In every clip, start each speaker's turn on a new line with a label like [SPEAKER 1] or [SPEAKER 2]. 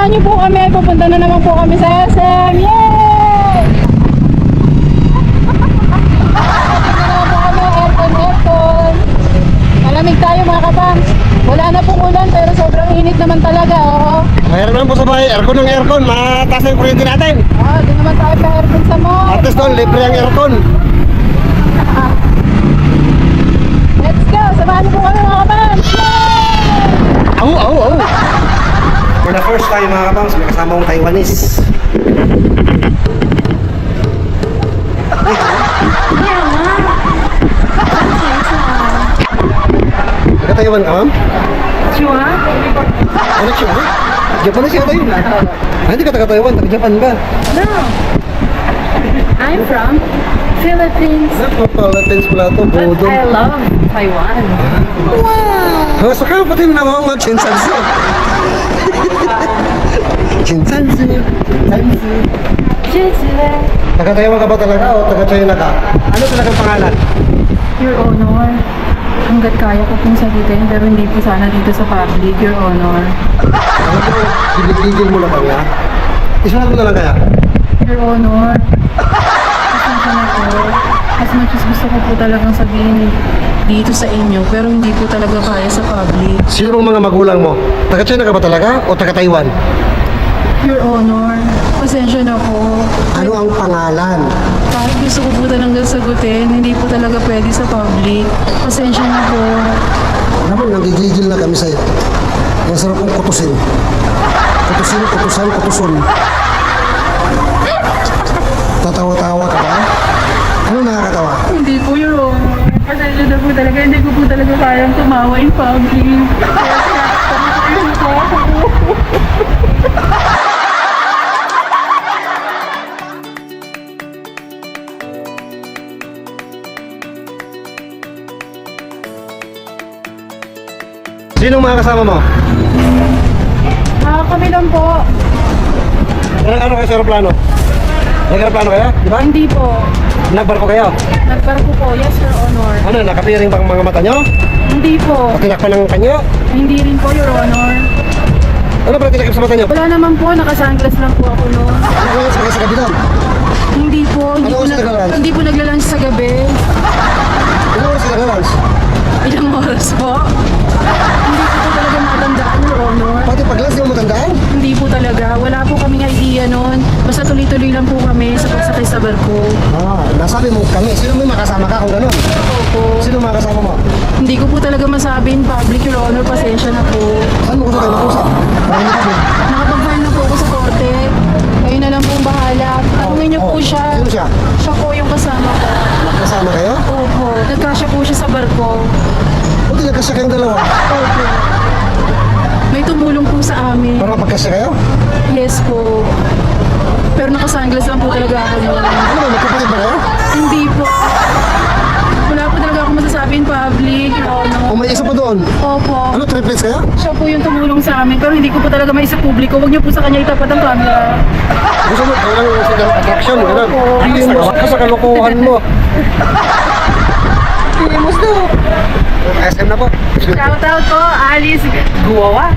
[SPEAKER 1] samahan niyo po kami. Pupunta na naman po kami sa SM. Yay! Pupunta na naman po kami. Aircon. Malamig tayo mga kabang. Wala na pong ulan pero sobrang init naman talaga. Oh.
[SPEAKER 2] Mayroon naman po sa bahay, aircon ng aircon. Mataas na yung kuryente natin.
[SPEAKER 1] Doon naman tayo pa aircon sa mall.
[SPEAKER 2] At least doon, libre ang aircon.
[SPEAKER 1] Let's go! Samahan niyo po kami mga kabang. Yay!
[SPEAKER 2] Au. For the first time mga kabangs, may kasama akong Taiwanese. Taga-Taiwan ka, ma'am?
[SPEAKER 1] Chua?
[SPEAKER 2] Ano siya? Japanese yata yun. Hindi ka taga-Taiwan, taga-Japan ka.
[SPEAKER 1] No. I'm from Philippines.
[SPEAKER 2] Philippines pala ito,
[SPEAKER 1] But
[SPEAKER 2] Bodo.
[SPEAKER 1] I love Taiwan.
[SPEAKER 2] Wow! Saka pati mo naman mga chinsansi. Chinsansi. Taga-Taiwan ka ba talaga o taga-China ka? Ano talagang pangalan?
[SPEAKER 1] Your Honor, hanggat kaya ko pong sagutin pero hindi po sana dito sa public, Your Honor.
[SPEAKER 2] Alam mo, gigil mo lang kami ha? Isunod mo na lang kaya?
[SPEAKER 1] Your Honor, pasensya na po. As much as gusto ko po talagang sabihin dito sa inyo pero hindi po talaga kaya sa public.
[SPEAKER 2] Sino bang mga magulang mo? Taga-China ka ba talaga o taga-Taiwan?
[SPEAKER 1] Your Honor, pasensya na po.
[SPEAKER 2] Ano ang pangalan?
[SPEAKER 1] Kahit gusto ko po talagang sagutin, hindi po talaga pwede sa public. Pasensya na po.
[SPEAKER 2] Alam mo, nagigigil na kami sa'yo. Ang sarap kong kutusin. Kutusan. Tatawa-tawa ka ba? Ano nakakatawa?
[SPEAKER 1] Hindi po, Your Honor. Pasensya na po talaga. Hindi ko po talaga kayang tumawa in public. Kaya tinatakpan ko ako.
[SPEAKER 2] Sinong mga kasama mo?
[SPEAKER 1] Kami lang po.
[SPEAKER 2] Ano kayo sa aeroplano? Nag-aeroplano kayo? Di ba?
[SPEAKER 1] Hindi po.
[SPEAKER 2] Nagbarko kayo?
[SPEAKER 1] Nagbarko po. Yes, Your Honor.
[SPEAKER 2] Ano, nakapiring bang mga mata nyo?
[SPEAKER 1] Hindi po.
[SPEAKER 2] O tinakpan ng kanyo?
[SPEAKER 1] Hindi rin po, Your Honor.
[SPEAKER 2] Ano ba tinakip sa mata nyo?
[SPEAKER 1] Wala naman po. Naka-sunglass lang po ako noon.
[SPEAKER 2] Ano kayo sa gabi doon?
[SPEAKER 1] Hindi po.
[SPEAKER 2] Ano oras naglalunch?
[SPEAKER 1] Hindi po naglalunch sa gabi.
[SPEAKER 2] Ano oras sila nag-lunch?
[SPEAKER 1] Ilang oras po? Hindi ko po talaga matandaan, Your Honor.
[SPEAKER 2] Pati pag-lunch di mo matandaan?
[SPEAKER 1] Hindi po talaga. Wala po kaming idea noon. Basta tuloy-tuloy lang po kami sa pagsakay sa barko.
[SPEAKER 2] Nasabi mo kami. Sino may makasama ka kung gano'n?
[SPEAKER 1] Opo.
[SPEAKER 2] Sino makasama mo?
[SPEAKER 1] Hindi ko po talaga masabi in public, Your Honor. Pasensya na po.
[SPEAKER 2] Saan mo gusto kayo mag-usap? Para hindi kami.
[SPEAKER 1] Nakapag-file na po ako sa korte. Kayo na lang pong bahala. Tanungin niyo po siya.
[SPEAKER 2] Sino siya?
[SPEAKER 1] Siya po yung kasama ko.
[SPEAKER 2] Kasama kayo?
[SPEAKER 1] Opo. Nagkasya po siya sa barko.
[SPEAKER 2] Buti nagkasya kayong dalawa.
[SPEAKER 1] Opo. May tumulong po sa amin.
[SPEAKER 2] Para magkasya kayo?
[SPEAKER 1] Yes po. Pero nakasunglass lang po talaga ako noon.
[SPEAKER 2] Ano ba, magkapatid ba kayo?
[SPEAKER 1] Hindi po. Wala po talaga ako masasabi in public.
[SPEAKER 2] O may isa pa doon?
[SPEAKER 1] Opo.
[SPEAKER 2] Ano, triplets kayo?
[SPEAKER 1] Siya po yung tumulong sa amin pero hindi ko po talaga maisa publiko. Huwag niyo po sa kanya itapat ang camera.
[SPEAKER 2] Gusto mo, walang silang attraction, gano'n.
[SPEAKER 1] Opo.
[SPEAKER 2] Hindi mo ka sa kalokohan mo. Hindi mo sto. SM na po.
[SPEAKER 1] Shout out po, Alice Guwawa.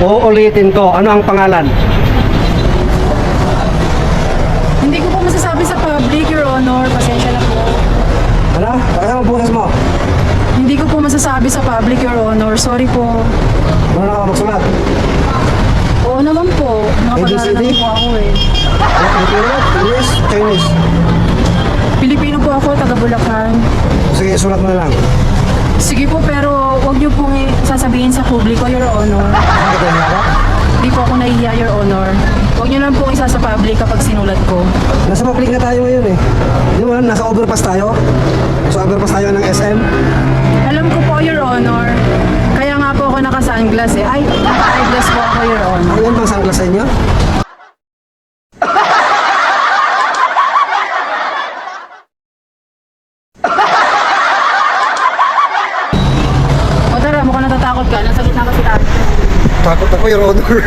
[SPEAKER 2] Uulitin ko, ano ang pangalan?
[SPEAKER 1] Hindi ko po masasabi sa public, Your Honor. Pasensya na po.
[SPEAKER 2] Ano? Pakasama ang bukas mo.
[SPEAKER 1] Hindi ko po masasabi sa public, Your Honor. Sorry po.
[SPEAKER 2] Ano na ka magsulat?
[SPEAKER 1] Oo naman po. Nakapag-aaral
[SPEAKER 2] ABCD?
[SPEAKER 1] naman po ako eh.
[SPEAKER 2] Filipino, English, Chinese.
[SPEAKER 1] Pilipino po ako, taga Bulacan.
[SPEAKER 2] Sige, sulat mo na lang.
[SPEAKER 1] Sige po, pero wag niyo pong sasabihin sa publiko, Your Honor.
[SPEAKER 2] Bakit yung harap?
[SPEAKER 1] Hindi po ako nahihiya, Your Honor. Huwag niyo lang pong isa sa public kapag sinulat ko.
[SPEAKER 2] Nasa public na tayo ngayon eh. Di ba, nasa overpass tayo. Sa overpass tayo ng SM.
[SPEAKER 1] Alam ko po, Your Honor. Kaya nga po ako naka-sunglass eh. Ay, naka-eyeglass po ako, Your Honor.
[SPEAKER 2] Ayan bang sunglass sa inyo?
[SPEAKER 1] O tara, mukhang natatakot ka. Nasa gitna kasi tayo.
[SPEAKER 2] Takot ako, Your Honor.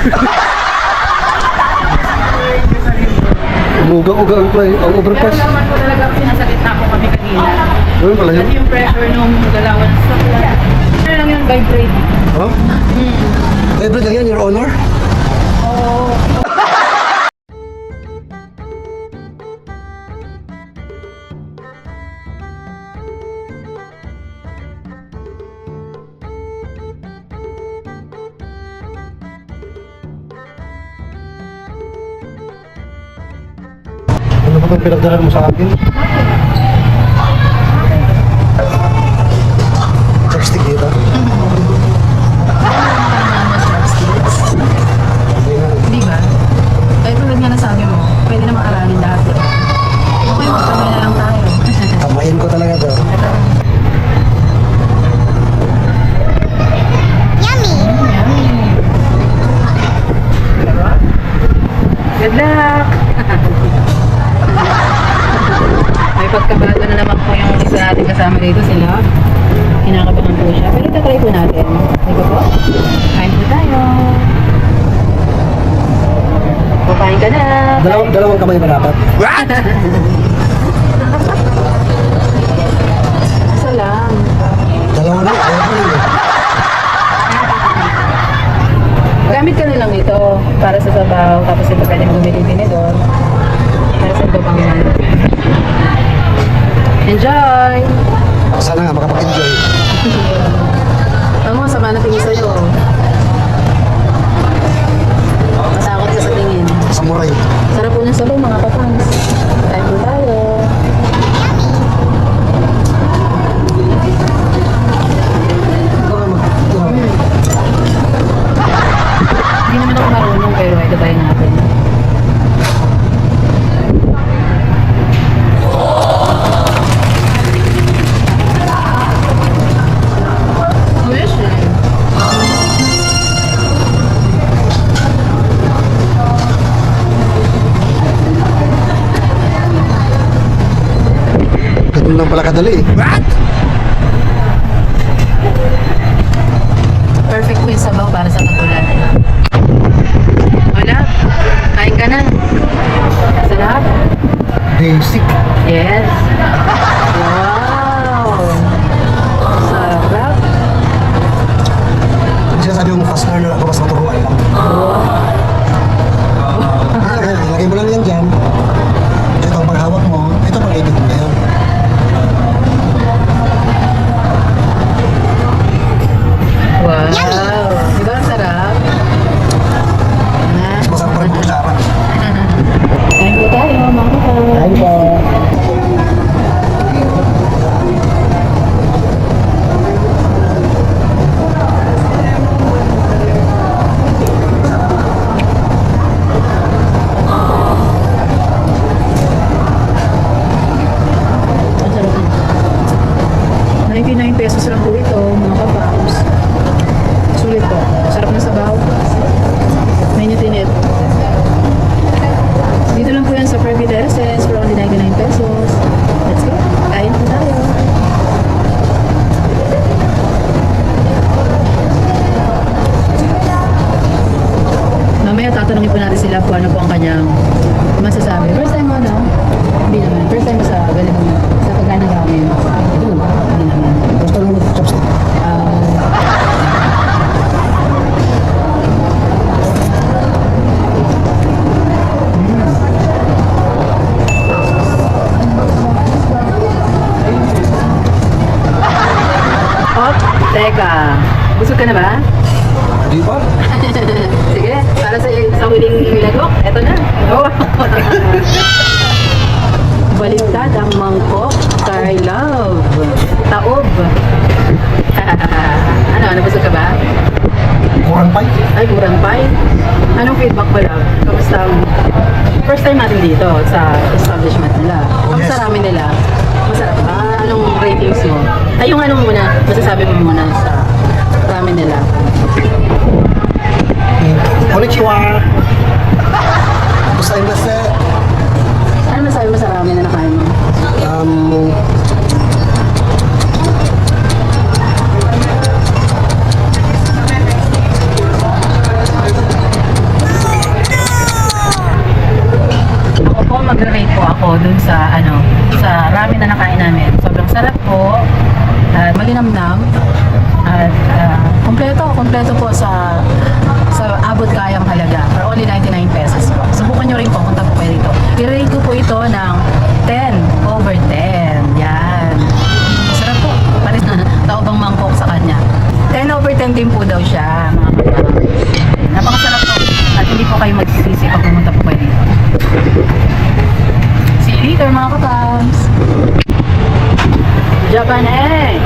[SPEAKER 2] Umuga-uga ang overpass.
[SPEAKER 1] Pero naman po talaga kasi nasa gitna po kami kanina.
[SPEAKER 2] Ano pala yun?
[SPEAKER 1] Kasi yung pressure nung galawan sa sakyan. Ano lang yun, vibrate.
[SPEAKER 2] Ha? Vibrate lang yan, Your Honor?
[SPEAKER 1] Oo.
[SPEAKER 2] Ano ba itong pinagdalan mo sa akin? Chopstick dito?
[SPEAKER 1] Di ba? Kaya tulad nga nasabi mo, pwede na maaralin lahat. Okay, magkamay na lang tayo.
[SPEAKER 2] Tamayin ko talaga to.
[SPEAKER 1] Good luck! May pagkabago na naman po yung isa natin kasama dito sila. Kinakabahan po siya. Pero itatry po natin. Di ba po? Kain po tayo. Kukain ka na.
[SPEAKER 2] Dalawang kamay ba dapat?
[SPEAKER 1] Isa lang.
[SPEAKER 2] Dalawa na, ayaw ko yun.
[SPEAKER 1] Gamit ka na lang ito para sa sabaw. Tapos ito pwede mo gumili din doon. Para sa babang man. Enjoy!
[SPEAKER 2] Sana nga makapag-enjoy.
[SPEAKER 1] Ang mga sama na tingin sa'yo. Matakot ka sa tingin.
[SPEAKER 2] Samurai.
[SPEAKER 1] Sarap po ng sabaw mga kapangs. Kain po tayo. Hindi naman ako marunong pero ito tayo natin. Wish eh.
[SPEAKER 2] Ganun lang pala kadali eh.
[SPEAKER 1] Perfect po yung sabaw para sa tag-ulan. Wala. Kain ka na. Sarap.
[SPEAKER 2] Basic.
[SPEAKER 1] Yes. Wow. Sarap.
[SPEAKER 2] Sinasabi mo fast learner ako, mas maturuan lang. Lagay mo lang yan dyan. Ito ang paghawak mo. Ito pang ibig mo ngayon.
[SPEAKER 1] Wow. Di ba ang sarap? Na.
[SPEAKER 2] Masarap pa rin po kutsara.
[SPEAKER 1] Kain po tayo, mga kapal.
[SPEAKER 2] Kain po.
[SPEAKER 1] Ang sarap na. 99 pesos lang po ito, mga kapals. Sulit po. Sarap na sabaw. Mainit-init. Dito lang po yan sa Private Terraces for only 99 pesos. Let's go. Kain po tayo. Mamaya tatanungin po natin sila kung ano po ang kanyang masasabi. First time mo, no? Hindi naman. First time mo sa ganitong sa pagkanang ramen. Hindi naman.
[SPEAKER 2] Gusto lang ng chopstick.
[SPEAKER 1] Teka. Busog ka na ba?
[SPEAKER 2] Di ba?
[SPEAKER 1] Sige, para sa huling lagok, eto na. Oh. Baliktad ang mangkok, Sky Love. Taob. Ano, busog ka ba?
[SPEAKER 2] Kurang pay.
[SPEAKER 1] Ay, kurang pay. Anong feedback mo lang? Kamusta ang first time natin dito sa establishment nila? Kamusta ramen nila? Masarap ba? Anong ratings mo? Ay, yung ano muna, masasabi mo muna sa ramen nila.
[SPEAKER 2] Konnichiwa. Gusto yung basta.
[SPEAKER 1] Ano masasabi mo sa ramen na nakain mo? kompleto po sa abot kayang halaga for only 99 pesos po. Subukan nyo rin po, punta po kayo dito. I-rate ko po ito ng 10/10. Yan. Sarap po. Pares na taobang mangkok sa kanya. 10/10 din po daw siya, mga kapatid. Napakasarap po. At hindi po kayo magsisisi pag pumunta po kayo dito. See you later, mga kapams. Japan, eh!